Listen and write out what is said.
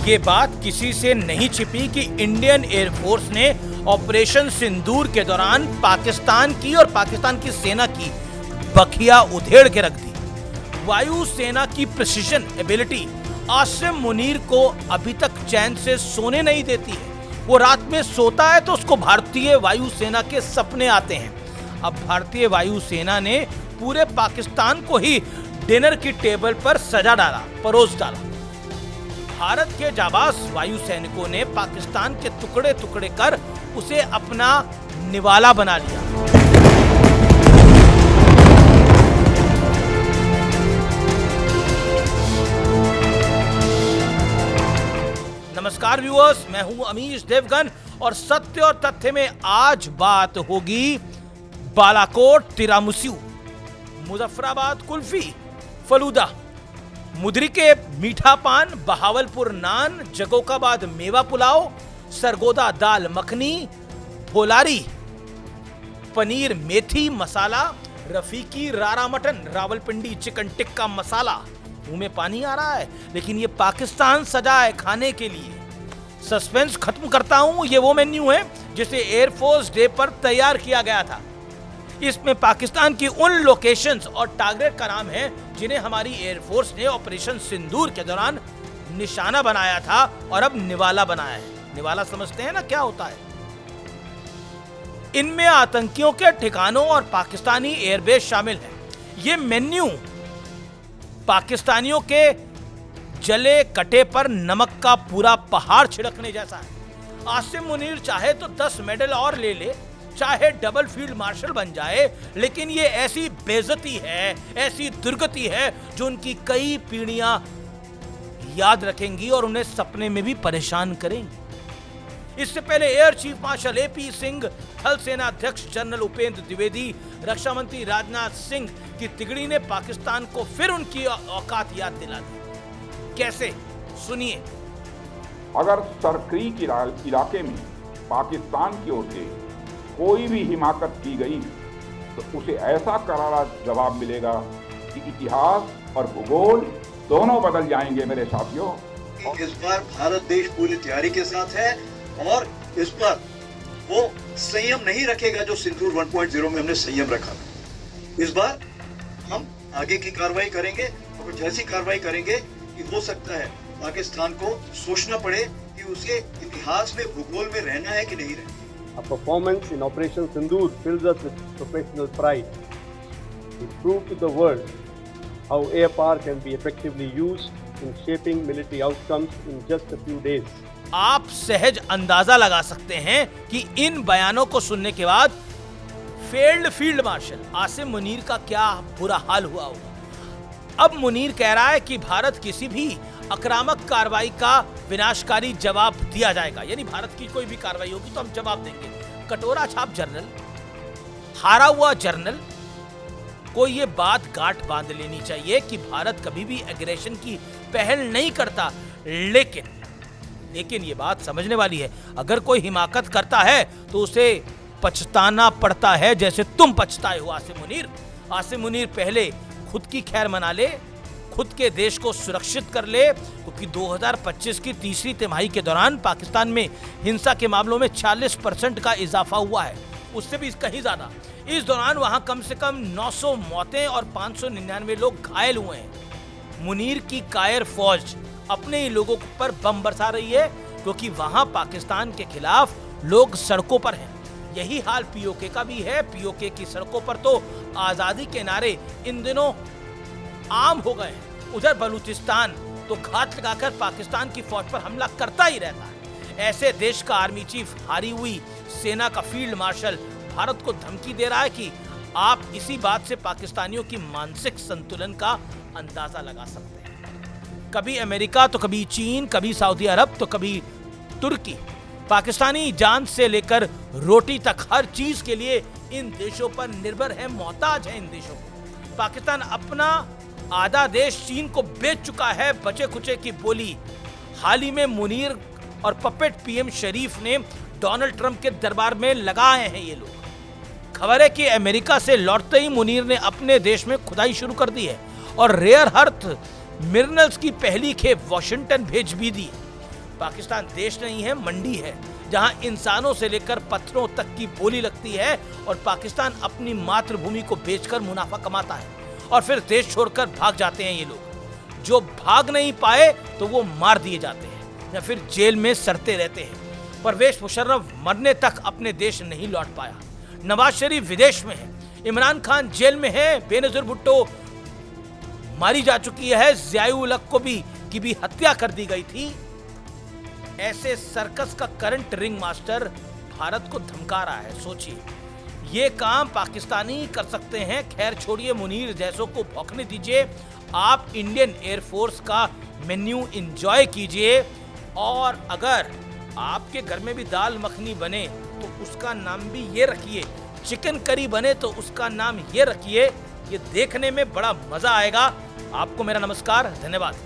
ये बात किसी से नहीं छिपी कि इंडियन एयरफोर्स ने ऑपरेशन सिंदूर के दौरान पाकिस्तान की और पाकिस्तान की सेना की बखिया उधेड़ के रख दी। वायु सेना की प्रिसिजन एबिलिटी आसिम मुनीर को अभी तक चैन से सोने नहीं देती है। वो रात में सोता है तो उसको भारतीय वायु सेना के सपने आते हैं। अब भारतीय वायु सेना ने पूरे पाकिस्तान को ही डिनर की टेबल पर सजा डाला, परोस डाला। भारत के जाबाज वायु सैनिकों ने पाकिस्तान के टुकड़े टुकड़े कर उसे अपना निवाला बना लिया। नमस्कार व्यूअर्स, मैं हूं अमीश देवगन और सत्य और तथ्य में आज बात होगी बालाकोट तिरामुसू, मुजफ्फराबाद कुल्फी, फलूदा, मुद्री के मीठा पान, बहावलपुर नान, जगोकाबाद मेवा पुलाव, सरगोदा दाल मखनी, भोलारी पनीर मेथी मसाला, रफीकी रारा मटन, रावलपिंडी चिकन टिक्का मसाला। मुंह में पानी आ रहा है, लेकिन ये पाकिस्तान सजा है खाने के लिए। सस्पेंस खत्म करता हूं। ये वो मेन्यू है जिसे एयरफोर्स डे पर तैयार किया गया था। इसमें पाकिस्तान की उन लोकेशंस और टारगेट का नाम है जिन्हें हमारी एयरफोर्स ने ऑपरेशन सिंदूर के दौरान निशाना बनाया था और अब निवाला बनाया है। निवाला समझते हैं ना क्या होता है? इनमें आतंकियों के ठिकानों और पाकिस्तानी एयरबेस शामिल है। ये मेन्यू पाकिस्तानियों के जले कटे पर नमक का पूरा पहाड़ छिड़कने जैसा है। आसिम मुनीर चाहे तो 10 मेडल और ले ले, चाहे डबल फील्ड मार्शल बन जाए, लेकिन ये ऐसी बेइज्जती है, ऐसी दुर्गति है जो उनकी कई पीढ़ियां याद रखेंगी और उन्हें सपने में भी परेशान करेंगी। इससे पहले air chief marshal AP Singh, थल सेना अध्यक्ष जनरल उपेंद्र द्विवेदी, रक्षा मंत्री राजनाथ सिंह की तिगड़ी ने पाकिस्तान को फिर उनकी औकात याद दिला दी। कैसे? सुनिए। अगर सरक्रीक इलाके में पाकिस्तान की ओर से कोई भी हिमाकत की गई तो उसे ऐसा करारा जवाब मिलेगा कि इतिहास और भूगोल दोनों बदल जाएंगे मेरे साथियों। इस बार भारत देश पूरी तैयारी के साथ है और इस पर वो संयम नहीं रखेगा जो सिंदूर 1.0 में हमने संयम रखा। इस बार हम आगे की कार्रवाई करेंगे और कुछ ऐसी कार्रवाई करेंगे कि हो सकता है पाकिस्तान को सोचना पड़े कि उसके इतिहास में भूगोल में रहना है कि नहीं रहना। Our performance in Operation Sindoor fills us with professional pride. We proved to the world how air power can be effectively used in shaping military outcomes in just a few days. आप सहज अंदाजा लगा सकते हैं कि इन बयानों को सुनने के बाद फील्ड मार्शल आसिम मुनीर का क्या बुरा हाल हुआ होगा। अब मुनीर कह रहा है कि भारत किसी भी आक्रामक कार्रवाई का विनाशकारी जवाब दिया जाएगा, यानी भारत की कोई भी कार्रवाई होगी तो हम जवाब देंगे। कटोरा छाप जर्नल, हारा हुआ जर्नल को ये बात गांठ बांध लेनी चाहिए कि भारत कभी भी एग्रेशन की पहल नहीं करता, लेकिन ये बात समझने वाली है। अगर कोई हिमाकत करता है तो उसे पछताना पड़ता है, जैसे तुम पछताए हो आसिम मुनीर। आसिम मुनीर पहले खुद की खैर मना ले, खुद के देश को सुरक्षित कर ले, क्योंकि 2025 की तीसरी तिमाही के दौरान पाकिस्तान में हिंसा के मामलों में 40% का इजाफा हुआ है, उससे भी कहीं ज्यादा। इस दौरान वहां कम से कम 900 मौतें और 599 लोग घायल हुए हैं। मुनीर की कायर फौज अपने ही लोगों पर बम बरसा रही है, क्योंकि वहां पाकिस्तान के खिलाफ लोग सड़कों पर हैं। यही हाल पीओके का भी है। पीओके की सड़कों पर तो आजादी के नारे इन दिनों आम हो गए हैं। उधर बलूचिस्तान तो घात लगाकर पाकिस्तान की फौज पर हमला करता ही रहता है। ऐसे देश का आर्मी चीफ, हारी हुई सेना का फील्ड मार्शल भारत को धमकी दे रहा है कि आप इसी बात से पाकिस्तानियों की मानसिक संतुलन का अंदाजा लगा सकते हैं। कभी अमेरिका तो कभी चीन, कभी सऊदी अरब तो कभी तुर्की। पाकिस्तानी जान से लेकर रोटी तक हर चीज के लिए इन देशों पर निर्भर है, मोहताज है इन देशों को। पाकिस्तान अपना आधा देश चीन को बेच चुका है बचे खुचे की बोली। हाल ही में मुनीर और पपेट पीएम शरीफ ने डोनाल्ड ट्रंप के दरबार में लगाए हैं ये लोग। खबर है कि अमेरिका से लौटते ही मुनीर ने अपने देश में खुदाई शुरू कर दी है और रेयर अर्थ मिनरल्स की पहली खेप वॉशिंगटन भेज भी दी। पाकिस्तान देश नहीं है, मंडी है, जहां इंसानों से लेकर पत्थरों तक की बोली लगती है और पाकिस्तान अपनी मातृभूमि को बेचकर मुनाफा कमाता है और फिर देश छोड़कर भाग जाते हैं ये लोग। जो भाग नहीं पाए तो वो मार दिए जाते हैं या फिर जेल में सड़ते रहते हैं। परवेज मुशर्रफ मरने तक अपने देश नहीं लौट पाया। नवाज शरीफ विदेश में है, इमरान खान जेल में है, बेनजीर भुट्टो मारी जा चुकी है, ज़िया-उल हक को भी हत्या कर दी गई थी। ऐसे सर्कस का करंट रिंग मास्टर भारत को धमका रहा है। सोचिए, ये काम पाकिस्तानी कर सकते हैं। खैर छोड़िए, मुनीर जैसों को भौंकने दीजिए। आप इंडियन एयरफोर्स का मेन्यू एंजॉय कीजिए और अगर आपके घर में भी दाल मखनी बने तो उसका नाम भी ये रखिए, चिकन करी बने तो उसका नाम ये रखिए। ये देखने में बड़ा मजा आएगा। आपको मेरा नमस्कार, धन्यवाद।